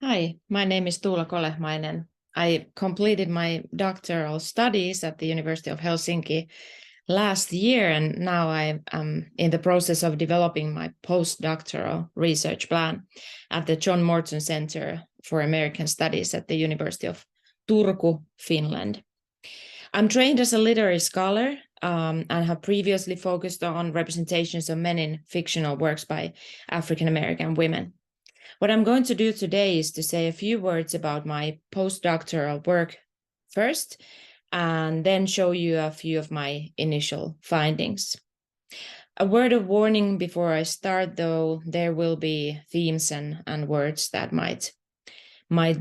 Hi, my name is Kolehmainen. I completed my doctoral studies at the University of Helsinki last year, and now I am in the process of developing my postdoctoral research plan at the John Morton Center for American Studies at the University of Turku, Finland. I'm trained as a literary scholar and have previously focused on representations of men in fictional works by African American women. What I'm going to do today is to say a few words about my postdoctoral work first, and then show you a few of my initial findings. A word of warning before I start, though, there will be themes and words that might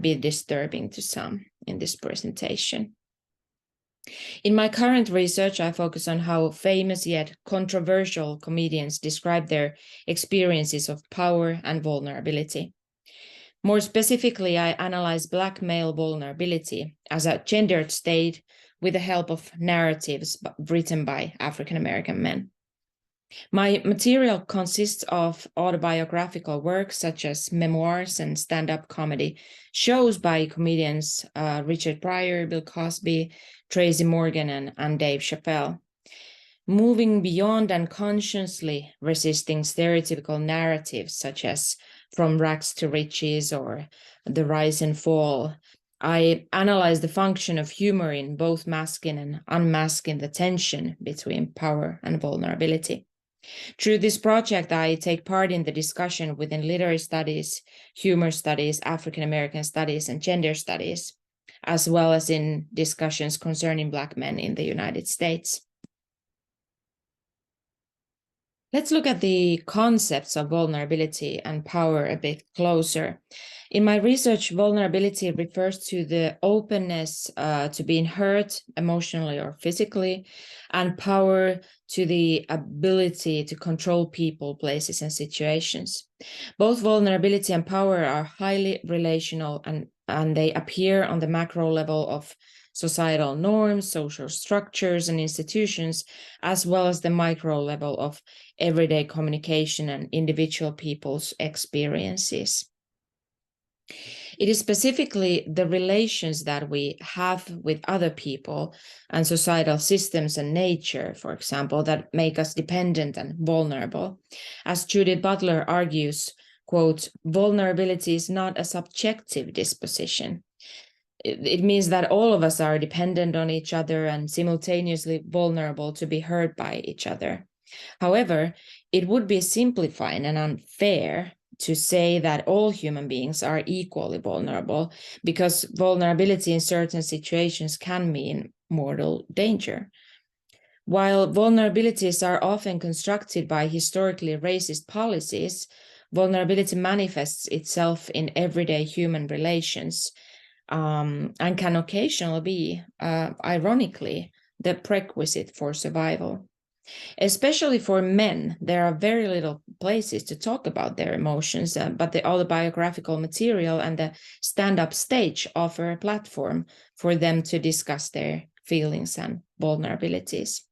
be disturbing to some in this presentation. In my current research, I focus on how famous yet controversial comedians describe their experiences of power and vulnerability. More specifically, I analyze Black male vulnerability as a gendered state with the help of narratives written by African American men. My material consists of autobiographical works such as memoirs and stand-up comedy, shows by comedians Richard Pryor, Bill Cosby, Tracy Morgan, and Dave Chappelle. Moving beyond and consciously resisting stereotypical narratives such as From Rags to Riches or The Rise and Fall, I analyze the function of humor in both masking and unmasking the tension between power and vulnerability. Through this project, I take part in the discussion within literary studies, humor studies, African American studies, and gender studies, as well as in discussions concerning Black men in the United States. Let's look at the concepts of vulnerability and power a bit closer. In my research, vulnerability refers to the openness to being hurt emotionally or physically, and power to the ability to control people, places, and situations. Both vulnerability and power are highly relational, and they appear on the macro level of societal norms, social structures, and institutions, as well as the micro level of everyday communication and individual people's experiences. It is specifically the relations that we have with other people and societal systems and nature, for example, that make us dependent and vulnerable. As Judith Butler argues, quote, vulnerability is not a subjective disposition. It means that all of us are dependent on each other and simultaneously vulnerable to be hurt by each other. However, it would be simplifying and unfair to say that all human beings are equally vulnerable, because vulnerability in certain situations can mean mortal danger. While vulnerabilities are often constructed by historically racist policies, vulnerability manifests itself in everyday human relations, and can occasionally be, ironically, the prerequisite for survival. Especially for men, there are very little places to talk about their emotions, but the autobiographical material and the stand-up stage offer a platform for them to discuss their feelings and vulnerabilities.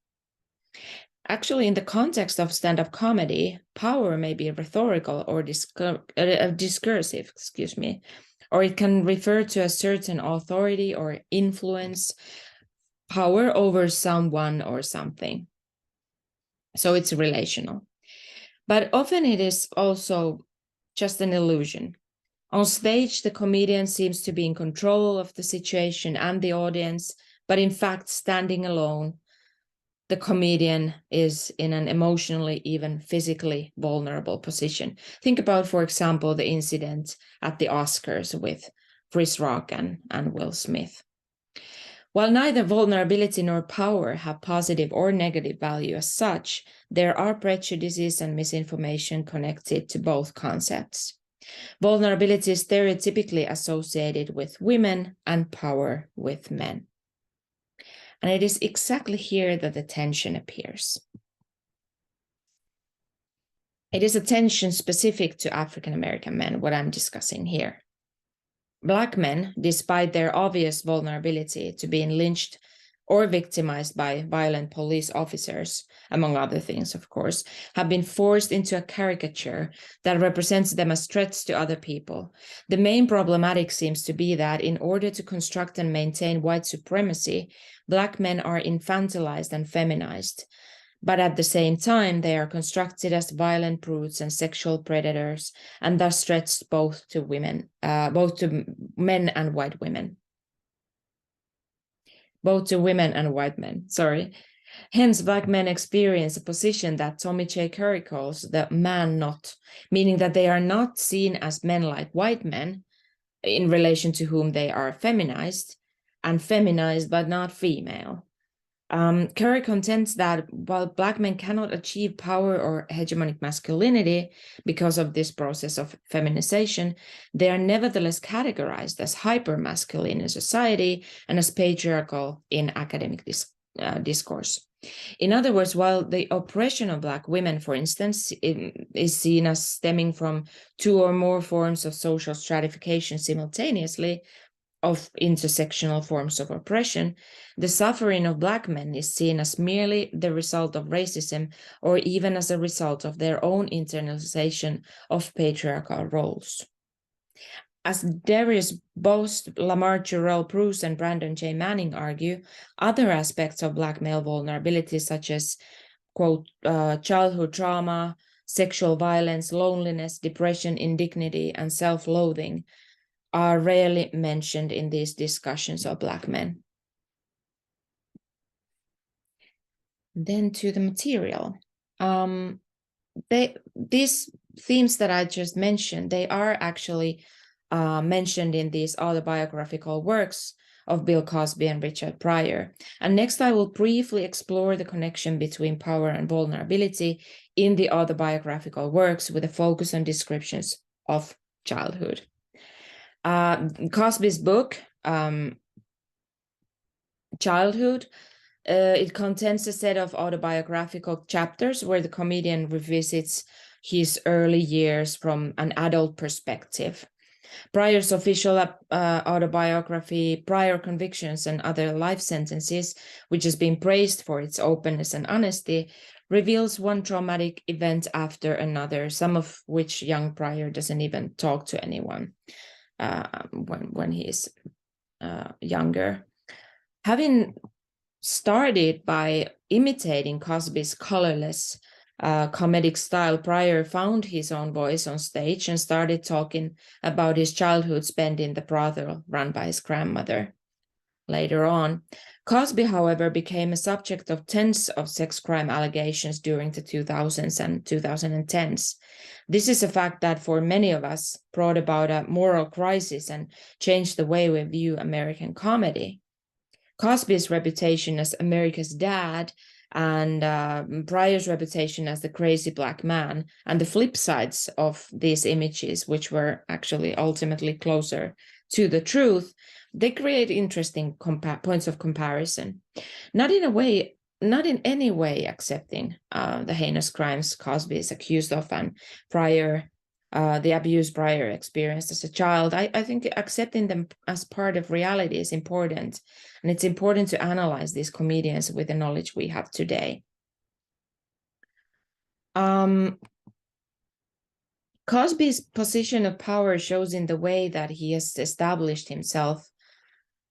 Actually, in the context of stand-up comedy, power may be rhetorical or discursive, or it can refer to a certain authority or influence, power over someone or something. So it's relational. But often it is also just an illusion. On stage, the comedian seems to be in control of the situation and the audience, but in fact, standing alone, the comedian is in an emotionally, even physically vulnerable position. Think about, for example, the incident at the Oscars with Chris Rock and Will Smith. While neither vulnerability nor power have positive or negative value as such, there are prejudices and misinformation connected to both concepts. Vulnerability is stereotypically associated with women and power with men. And it is exactly here that the tension appears. It is a tension specific to African American men, what I'm discussing here. Black men, despite their obvious vulnerability to being lynched or victimized by violent police officers, among other things, of course, have been forced into a caricature that represents them as threats to other people. The main problematic seems to be that in order to construct and maintain white supremacy, Black men are infantilized and feminized. But at the same time, they are constructed as violent brutes and sexual predators, and thus threats both to men and white women. Both to women and white men, sorry. Hence, Black men experience a position that Tommy J. Curry calls the man not, meaning that they are not seen as men like white men, in relation to whom they are feminized, and feminized but not female. Curry contends that while Black men cannot achieve power or hegemonic masculinity because of this process of feminization, they are nevertheless categorized as hypermasculine in society and as patriarchal in academic discourse. In other words, while the oppression of Black women, for instance, is seen as stemming from two or more forms of social stratification simultaneously, of intersectional forms of oppression, the suffering of Black men is seen as merely the result of racism or even as a result of their own internalization of patriarchal roles. As Darius Boast, Lamar Jarrell Bruce, and Brandon J. Manning argue, other aspects of Black male vulnerability, such as, quote, childhood trauma, sexual violence, loneliness, depression, indignity, and self-loathing, are rarely mentioned in these discussions of Black men. Then to the material. These themes that I just mentioned, they are actually mentioned in these autobiographical works of Bill Cosby and Richard Pryor. And next I will briefly explore the connection between power and vulnerability in the autobiographical works with a focus on descriptions of childhood. Cosby's book, Childhood, it contains a set of autobiographical chapters where the comedian revisits his early years from an adult perspective. Pryor's official autobiography, Prior Convictions and Other Life Sentences, which has been praised for its openness and honesty, reveals one traumatic event after another, some of which young Pryor doesn't even talk to anyone when he is younger. Having started by imitating Cosby's colorless comedic style, Pryor found his own voice on stage and started talking about his childhood spent in the brothel run by his grandmother. Later on, Cosby, however, became a subject of tens of sex crime allegations during the 2000s and 2010s. This is a fact that for many of us brought about a moral crisis and changed the way we view American comedy. Cosby's reputation as America's dad and Pryor's reputation as the crazy Black man, and the flip sides of these images, which were actually ultimately closer to the truth, they create interesting points of comparison. Not in any way accepting the heinous crimes Cosby is accused of and the abuse Pryor experienced as a child. I think accepting them as part of reality is important, and it's important to analyze these comedians with the knowledge we have today. Cosby's position of power shows in the way that he has established himself.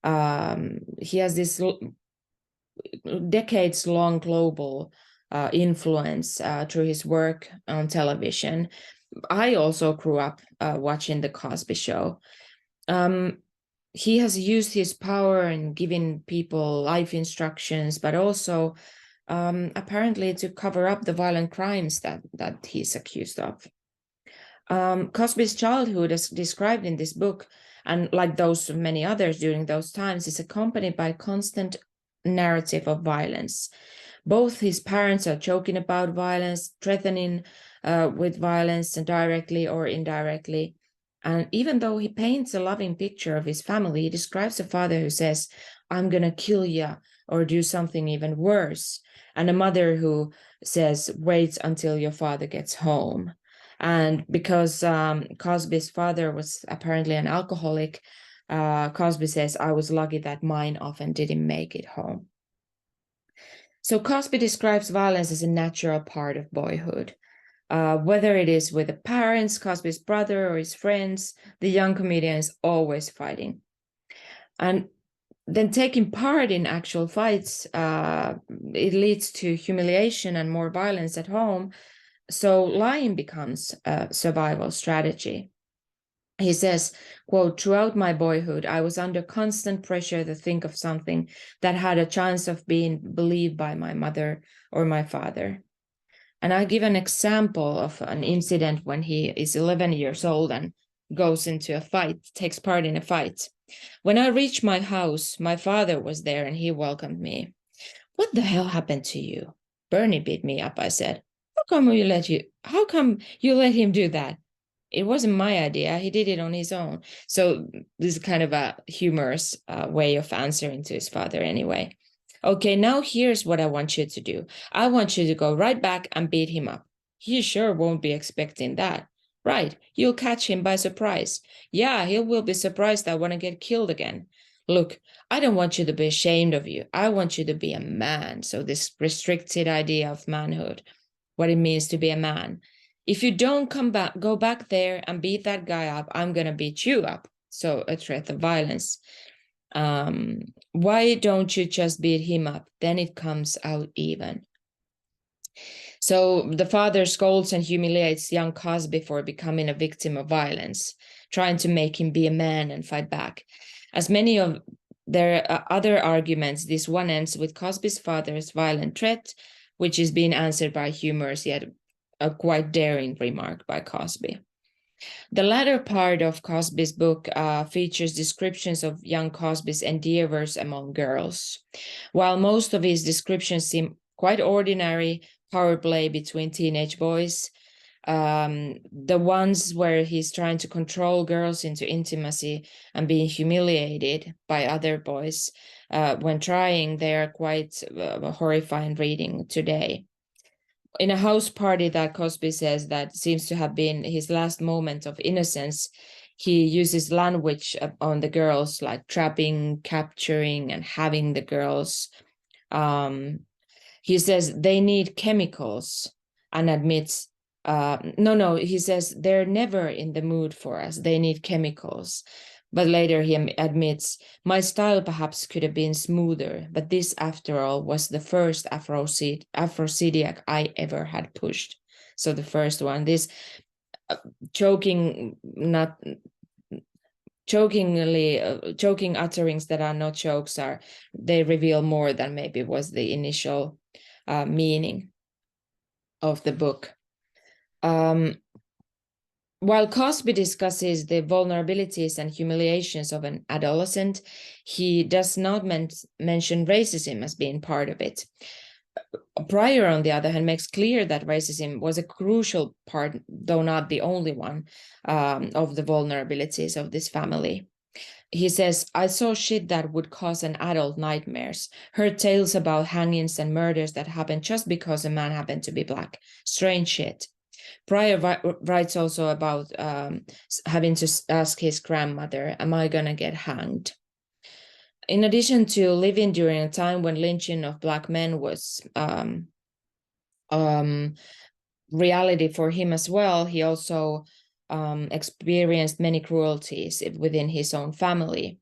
He has this decades-long global influence through his work on television. I also grew up watching The Cosby Show. He has used his power in giving people life instructions, but also apparently to cover up the violent crimes that he's accused of. Cosby's childhood, as described in this book, and like those of many others during those times, is accompanied by a constant narrative of violence. Both his parents are joking about violence, threatening with violence directly or indirectly. And even though he paints a loving picture of his family, he describes a father who says, "I'm going to kill you," or do something even worse. And a mother who says, "Wait until your father gets home." And because Cosby's father was apparently an alcoholic, Cosby says, "I was lucky that mine often didn't make it home." So Cosby describes violence as a natural part of boyhood. Whether it is with the parents, Cosby's brother, or his friends, the young comedian is always fighting. And then taking part in actual fights, it leads to humiliation and more violence at home. So lying becomes a survival strategy. He says, quote, throughout my boyhood, I was under constant pressure to think of something that had a chance of being believed by my mother or my father. And I give an example of an incident when he is 11 years old and goes into a fight, takes part in a fight. When I reached my house, my father was there and he welcomed me. What the hell happened to you? Bernie beat me up, I said. How come you let him do that? It wasn't my idea. He did it on his own. So this is kind of a humorous way of answering to his father anyway. Okay, now here's what I want you to do. I want you to go right back and beat him up. He sure won't be expecting that. Right, you'll catch him by surprise. Yeah, he will be surprised I want to get killed again. Look, I don't want you to be ashamed of you. I want you to be a man. So this restricted idea of manhood, what it means to be a man. If you don't go back there and beat that guy up, I'm going to beat you up. So a threat of violence. Why don't you just beat him up? Then it comes out even. So the father scolds and humiliates young Cosby for becoming a victim of violence, trying to make him be a man and fight back. As many of their other arguments, this one ends with Cosby's father's violent threat, which is being answered by humorous yet a quite daring remark by Cosby. The latter part of Cosby's book features descriptions of young Cosby's endeavors among girls. While most of his descriptions seem quite ordinary power play between teenage boys, the ones where he's trying to control girls into intimacy and being humiliated by other boys when trying, they are quite horrifying reading today. In a house party that Cosby says that seems to have been his last moment of innocence, he uses language on the girls like trapping, capturing, and having the girls. He says they need chemicals and admits, he says they're never in the mood for us. They need chemicals. But later he admits, my style perhaps could have been smoother, but this, after all, was the first aphrodisiac I ever had pushed. So the first one, this choking utterings that are not jokes they reveal more than maybe was the initial meaning of the book. While Cosby discusses the vulnerabilities and humiliations of an adolescent, he does not mention racism as being part of it. Pryor, on the other hand, makes clear that racism was a crucial part, though not the only one, of the vulnerabilities of this family. He says, I saw shit that would cause an adult nightmares, heard tales about hangings and murders that happened just because a man happened to be black. Strange shit. Pryor writes also about having to ask his grandmother, am I going to get hanged? In addition to living during a time when lynching of black men was reality for him as well, he also experienced many cruelties within his own family.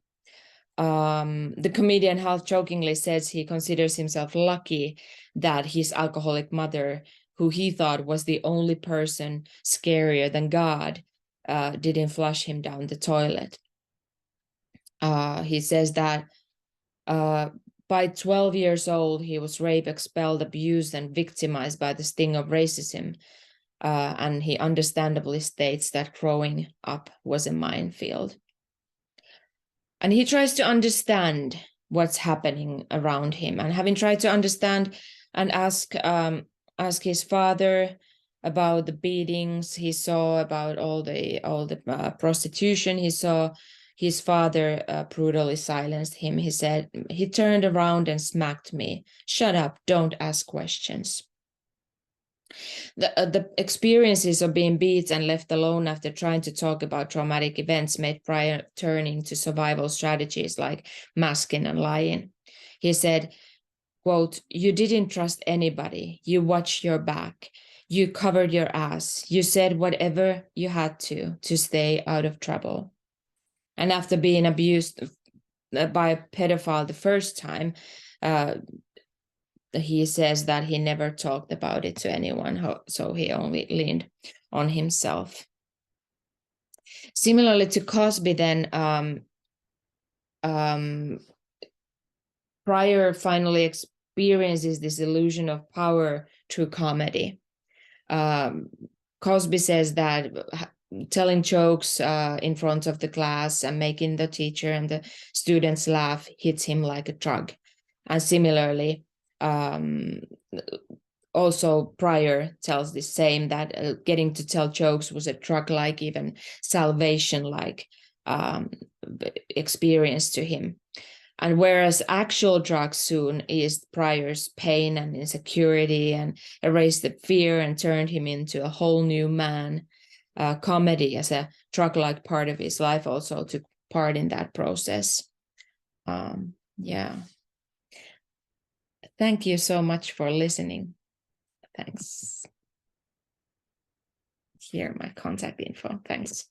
The comedian half jokingly says he considers himself lucky that his alcoholic mother, who he thought was the only person scarier than God, didn't flush him down the toilet. He says that by 12 years old, he was raped, expelled, abused, and victimized by the sting of racism. And he understandably states that growing up was a minefield. And he tries to understand what's happening around him. And having tried to understand and ask his father about the beatings he saw, about all the prostitution he saw, his father brutally silenced him. He said, he turned around and smacked me. Shut up, don't ask questions. The experiences of being beat and left alone after trying to talk about traumatic events made Pryor turning to survival strategies like masking and lying. He said, quote, "You didn't trust anybody. You watched your back. You covered your ass. You said whatever you had to stay out of trouble." And after being abused by a pedophile the first time, he says that he never talked about it to anyone, so he only leaned on himself. Similarly to Cosby, then, Pryor finally experiences this illusion of power through comedy. Cosby says that telling jokes in front of the class and making the teacher and the students laugh hits him like a drug. And similarly, also Pryor tells the same, that getting to tell jokes was a drug-like, even salvation-like experience to him. And whereas actual drugs soon eased Pryor's pain and insecurity and erased the fear and turned him into a whole new man, comedy as a drug-like part of his life also took part in that process. Yeah. Thank you so much for listening. Thanks. Here, my contact info. Thanks.